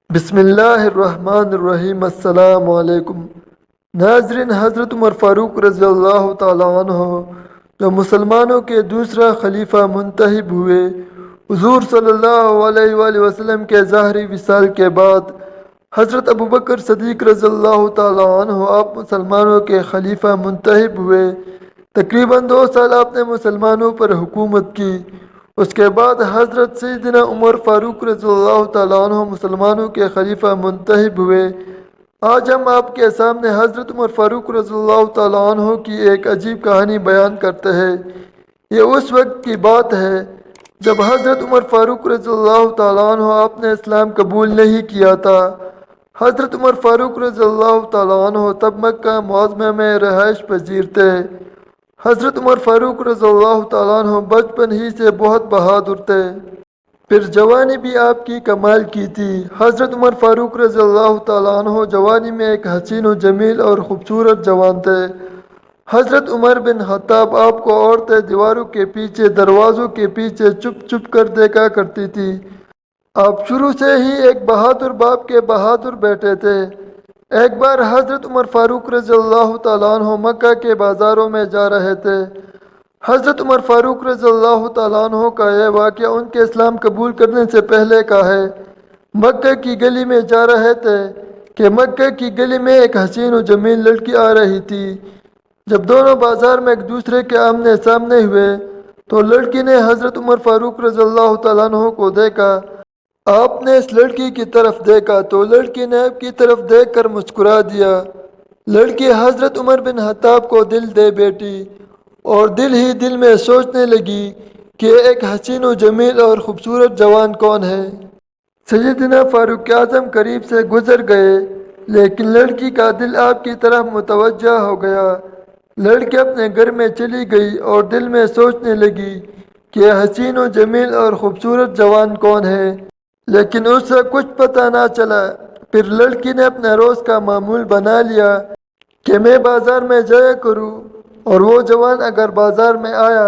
بسم اللہ الرحمن الرحیم۔ السلام علیکم ناظرین، حضرت عمر فاروق رضی اللہ تعالیٰ عنہ جو مسلمانوں کے دوسرا خلیفہ منتخب ہوئے، حضور صلی اللہ علیہ وآلہ وسلم کے ظاہری وصال کے بعد حضرت ابوبکر صدیق رضی اللہ تعالیٰ عنہ آپ مسلمانوں کے خلیفہ منتخب ہوئے۔ تقریباً 2 سال آپ نے مسلمانوں پر حکومت کی۔ اس کے بعد حضرت سیدنا عمر فاروق رضی اللہ تعالیٰ عنہ مسلمانوں کے خلیفہ منتخب ہوئے۔ آج ہم آپ کے سامنے حضرت عمر فاروق رضی اللہ تعالیٰ عنہ کی ایک عجیب کہانی بیان کرتے ہیں۔ یہ اس وقت کی بات ہے جب حضرت عمر فاروق رضی اللہ تعالیٰ عنہ آپ نے اسلام قبول نہیں کیا تھا۔ حضرت عمر فاروق رضی اللہ تعالیٰ عنہ تب مکہ معظمہ میں رہائش پذیر تھے۔ حضرت عمر فاروق رضی اللہ تعالیٰ عنہ بچپن ہی سے بہت بہادر تھے، پھر جوانی بھی آپ کی کمال کی تھی۔ حضرت عمر فاروق رضی اللہ تعالیٰ عنہ جوانی میں ایک حسین و جمیل اور خوبصورت جوان تھے۔ حضرت عمر بن خطاب آپ کو عورتیں دیواروں کے پیچھے، دروازوں کے پیچھے چھپ چھپ کر دیکھا کرتی تھی۔ آپ شروع سے ہی ایک بہادر باپ کے بہادر بیٹے تھے۔ ایک بار حضرت عمر فاروق رضی اللہ تعالیٰ عنہ مکہ کے بازاروں میں جا رہے تھے۔ حضرت عمر فاروق رضی اللہ تعالیٰ عنہ کا یہ واقعہ ان کے اسلام قبول کرنے سے پہلے کا ہے۔ مکہ کی گلی میں جا رہے تھے کہ مکہ کی گلی میں ایک حسین و جمیل لڑکی آ رہی تھی۔ جب دونوں بازار میں ایک دوسرے کے آمنے سامنے ہوئے تو لڑکی نے حضرت عمر فاروق رضی اللہ تعالیٰ عنہ کو دیکھا۔ آپ نے اس لڑکی کی طرف دیکھا تو لڑکی نے آپ کی طرف دیکھ کر مسکرا دیا۔ لڑکی حضرت عمر بن خطاب کو دل دے بیٹھی اور دل ہی دل میں سوچنے لگی کہ ایک حسین و جمیل اور خوبصورت جوان کون ہے۔ سیدنا فاروق اعظم قریب سے گزر گئے لیکن لڑکی کا دل آپ کی طرف متوجہ ہو گیا۔ لڑکی اپنے گھر میں چلی گئی اور دل میں سوچنے لگی کہ حسین و جمیل اور خوبصورت جوان کون ہے، لیکن اس سے کچھ پتہ نہ چلا۔ پھر لڑکی نے اپنا روز کا معمول بنا لیا کہ میں بازار میں جایا کروں اور وہ جوان اگر بازار میں آیا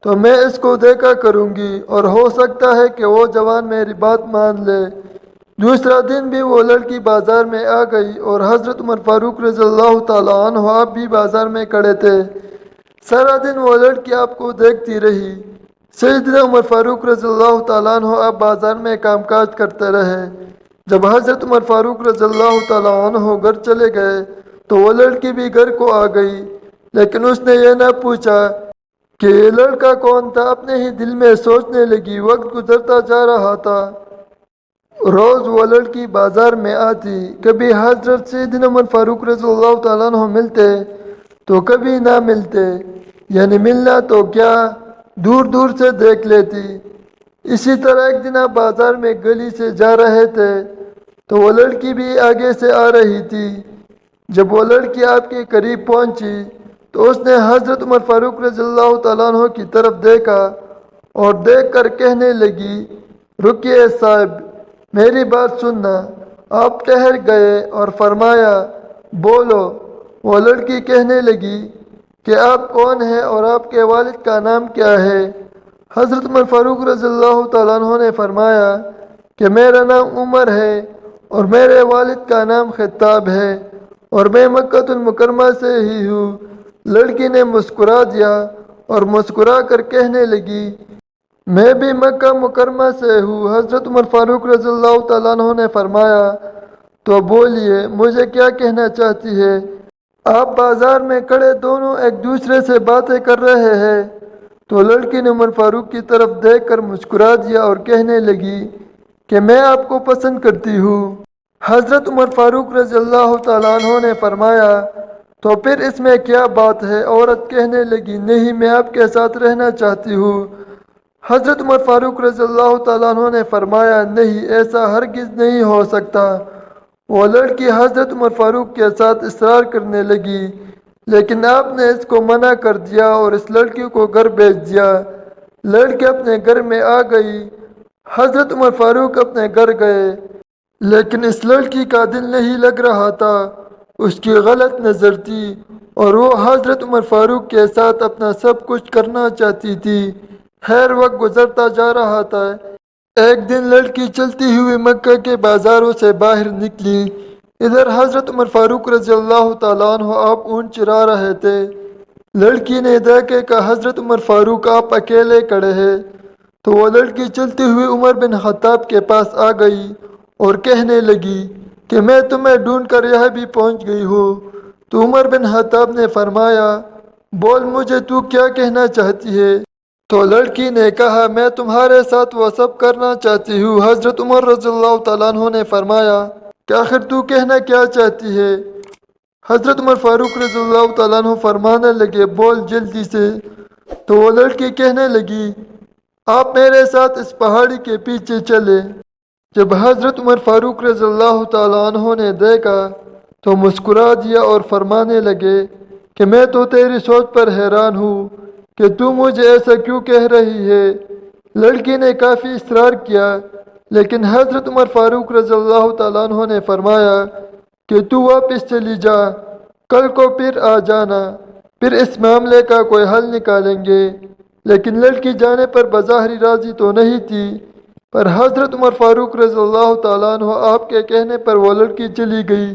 تو میں اس کو دیکھا کروں گی اور ہو سکتا ہے کہ وہ جوان میری بات مان لے۔ دوسرا دن بھی وہ لڑکی بازار میں آ گئی اور حضرت عمر فاروق رضی اللہ تعالیٰ عنہ آپ بھی بازار میں کھڑے تھے۔ سارا دن وہ لڑکی آپ کو دیکھتی رہی۔ سیدنا عمر فاروق رضی اللہ تعالیٰ عنہ آپ بازار میں کام کاج کرتے رہے۔ جب حضرت عمر فاروق رضی اللہ تعالیٰ عنہ گھر چلے گئے تو وہ لڑکی بھی گھر کو آ گئی، لیکن اس نے یہ نہ پوچھا کہ یہ لڑکا کون تھا۔ اپنے ہی دل میں سوچنے لگی۔ وقت گزرتا جا رہا تھا۔ روز وہ لڑکی بازار میں آتی، کبھی حضرت سیدنا عمر فاروق رضی اللہ تعالیٰ عنہ ملتے تو کبھی نہ ملتے، یعنی ملنا تو کیا دور دور سے دیکھ لیتی۔ اسی طرح ایک دن آپ بازار میں گلی سے جا رہے تھے تو وہ لڑکی بھی آگے سے آ رہی تھی۔ جب وہ لڑکی آپ کے قریب پہنچی تو اس نے حضرت عمر فاروق رضی اللہ تعالیٰ عنہ کی طرف دیکھا اور دیکھ کر کہنے لگی، رکیے صاحب، میری بات سننا۔ آپ ٹھہر گئے اور فرمایا، بولو۔ وہ لڑکی کہنے لگی کہ آپ کون ہیں اور آپ کے والد کا نام کیا ہے؟ حضرت عمر فاروق رضی اللہ تعالیٰ عنہ نے فرمایا کہ میرا نام عمر ہے اور میرے والد کا نام خطاب ہے اور میں مکہ المکرمہ سے ہی ہوں۔ لڑکی نے مسکرا دیا اور مسکرا کر کہنے لگی، میں بھی مکہ مکرمہ سے ہوں۔ حضرت عمر فاروق رضی اللہ تعالیٰ عنہ نے فرمایا، تو بولیے، مجھے کیا کہنا چاہتی ہے؟ آپ بازار میں کھڑے دونوں ایک دوسرے سے باتیں کر رہے ہیں۔ تو لڑکی نے عمر فاروق کی طرف دیکھ کر مسکرا دیا اور کہنے لگی کہ میں آپ کو پسند کرتی ہوں۔ حضرت عمر فاروق رضی اللہ تعالیٰ عنہ نے فرمایا، تو پھر اس میں کیا بات ہے؟ عورت کہنے لگی، نہیں، میں آپ کے ساتھ رہنا چاہتی ہوں۔ حضرت عمر فاروق رضی اللہ تعالیٰ عنہ نے فرمایا، نہیں، ایسا ہرگز نہیں ہو سکتا۔ وہ لڑکی حضرت عمر فاروق کے ساتھ اصرار کرنے لگی، لیکن آپ نے اس کو منع کر دیا اور اس لڑکی کو گھر بھیج دیا۔ لڑکی اپنے گھر میں آ گئی۔ حضرت عمر فاروق اپنے گھر گئے، لیکن اس لڑکی کا دل نہیں لگ رہا تھا۔ اس کی غلط نظر تھی اور وہ حضرت عمر فاروق کے ساتھ اپنا سب کچھ کرنا چاہتی تھی۔ خیر، وقت گزرتا جا رہا تھا۔ ایک دن لڑکی چلتی ہوئی مکہ کے بازاروں سے باہر نکلی۔ ادھر حضرت عمر فاروق رضی اللہ تعالیٰ عنہ آپ اونٹ چرا رہے تھے۔ لڑکی نے دیکھا کہ حضرت عمر فاروق آپ اکیلے کھڑے ہیں، تو وہ لڑکی چلتی ہوئی عمر بن خطاب کے پاس آ گئی اور کہنے لگی کہ میں تمہیں ڈھونڈ کر یہاں بھی پہنچ گئی ہوں۔ تو عمر بن خطاب نے فرمایا، بول مجھے تو کیا کہنا چاہتی ہے؟ تو لڑکی نے کہا، میں تمہارے ساتھ وہ سب کرنا چاہتی ہوں۔ حضرت عمر رضی اللہ تعالیٰ عنہ نے فرمایا کہ آخر تو کہنا کیا چاہتی ہے؟ حضرت عمر فاروق رضی اللہ تعالیٰ عنہ فرمانے لگے، بول جلدی سے۔ تو وہ لڑکی کہنے لگی، آپ میرے ساتھ اس پہاڑی کے پیچھے چلے۔ جب حضرت عمر فاروق رضی اللہ تعالیٰ عنہ نے دیکھا تو مسکرا دیا اور فرمانے لگے کہ میں تو تیری سوچ پر حیران ہوں کہ تو مجھے ایسا کیوں کہہ رہی ہے۔ لڑکی نے کافی اصرار کیا، لیکن حضرت عمر فاروق رضی اللہ تعالیٰ عنہ نے فرمایا کہ تو واپس چلی جا، کل کو پھر آ جانا، پھر اس معاملے کا کوئی حل نکالیں گے۔ لیکن لڑکی جانے پر بظاہر راضی تو نہیں تھی، پر حضرت عمر فاروق رضی اللہ تعالیٰ عنہ آپ کے کہنے پر وہ لڑکی چلی گئی۔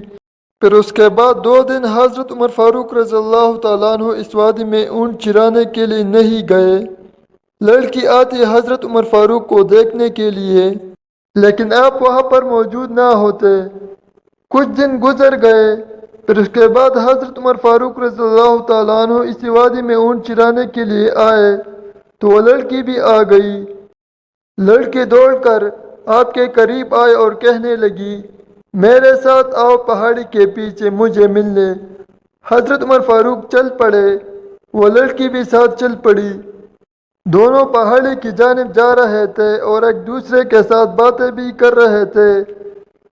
پھر اس کے بعد 2 دن حضرت عمر فاروق رضی اللہ تعالیٰ عنہ اس وادی میں اونٹ چرانے کے لیے نہیں گئے۔ لڑکی آتی حضرت عمر فاروق کو دیکھنے کے لیے، لیکن آپ وہاں پر موجود نہ ہوتے۔ کچھ دن گزر گئے، پھر اس کے بعد حضرت عمر فاروق رضی اللہ تعالیٰ عنہ اسی وادی میں اونٹ چرانے کے لیے آئے تو وہ لڑکی بھی آ گئی۔ لڑکی دوڑ کر آپ کے قریب آئے اور کہنے لگی، میرے ساتھ آؤ پہاڑی کے پیچھے مجھے ملنے۔ حضرت عمر فاروق چل پڑے، وہ لڑکی بھی ساتھ چل پڑی۔ دونوں پہاڑی کی جانب جا رہے تھے اور ایک دوسرے کے ساتھ باتیں بھی کر رہے تھے۔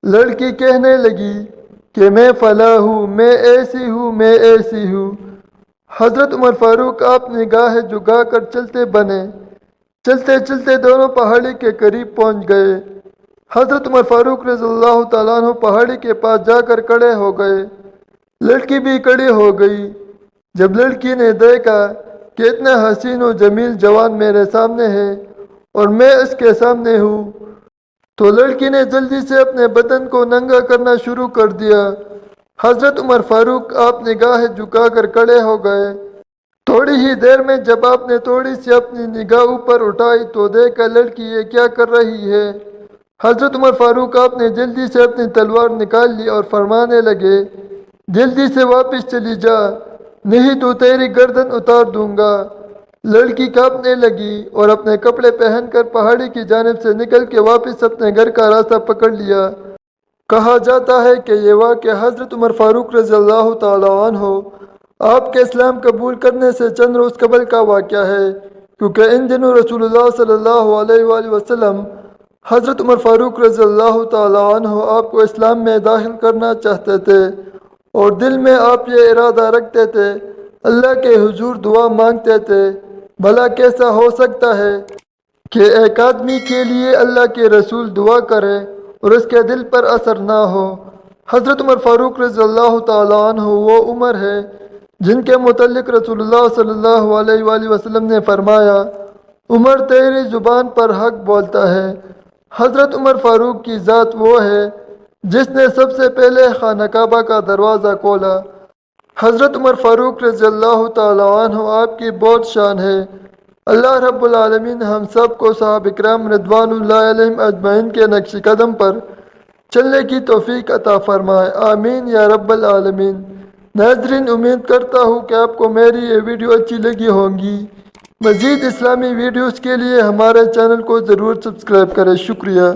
لڑکی کہنے لگی کہ میں فلاں ہوں، میں ایسی ہوں، میں ایسی ہوں۔ حضرت عمر فاروق آپ نگاہیں جھکا کر چلتے بنے۔ چلتے چلتے دونوں پہاڑی کے قریب پہنچ گئے۔ حضرت عمر فاروق رضی اللہ تعالیٰ عنہ پہاڑی کے پاس جا کر کھڑے ہو گئے۔ لڑکی بھی کھڑی ہو گئی۔ جب لڑکی نے دیکھا کہ اتنا حسین و جمیل جوان میرے سامنے ہے اور میں اس کے سامنے ہوں، تو لڑکی نے جلدی سے اپنے بدن کو ننگا کرنا شروع کر دیا۔ حضرت عمر فاروق آپ نگاہیں جھکا کر کھڑے ہو گئے۔ تھوڑی ہی دیر میں جب آپ نے تھوڑی سی اپنی نگاہ اوپر اٹھائی تو دیکھا لڑکی یہ کیا کر رہی ہے۔ حضرت عمر فاروق آپ نے جلدی سے اپنی تلوار نکال لی اور فرمانے لگے، جلدی سے واپس چلی جا، نہیں تو تیری گردن اتار دوں گا۔ لڑکی کانپنے لگی اور اپنے کپڑے پہن کر پہاڑی کی جانب سے نکل کے واپس اپنے گھر کا راستہ پکڑ لیا۔ کہا جاتا ہے کہ یہ واقعہ حضرت عمر فاروق رضی اللہ تعالیٰ عنہ آپ کے اسلام قبول کرنے سے چند روز قبل کا واقعہ ہے، کیونکہ ان دنوں رسول اللہ صلی اللہ علیہ وآلہ وسلم حضرت عمر فاروق رضی اللہ تعالیٰ عنہ آپ کو اسلام میں داخل کرنا چاہتے تھے، اور دل میں آپ یہ ارادہ رکھتے تھے، اللہ کے حضور دعا مانگتے تھے، بھلا کیسا ہو سکتا ہے کہ ایک آدمی کے لیے اللہ کے رسول دعا کرے اور اس کے دل پر اثر نہ ہو۔ حضرت عمر فاروق رضی اللہ تعالیٰ عنہ وہ عمر ہے جن کے متعلق رسول اللہ صلی اللہ علیہ وآلہ وسلم نے فرمایا، عمر تیری زبان پر حق بولتا ہے۔ حضرت عمر فاروق کی ذات وہ ہے جس نے سب سے پہلے خانہ کعبہ کا دروازہ کھولا۔ حضرت عمر فاروق رضی اللہ تعالیٰ عنہ آپ کی بہت شان ہے۔ اللہ رب العالمین ہم سب کو صحابہ کرام رضوان اللہ علیہم اجمعین کے نقش قدم پر چلنے کی توفیق عطا فرمائے، آمین یا رب العالمین۔ ناظرین، امید کرتا ہوں کہ آپ کو میری یہ ویڈیو اچھی لگی ہوں گی۔ مزید اسلامی ویڈیوز کے لیے ہمارے چینل کو ضرور سبسکرائب کریں۔ شکریہ۔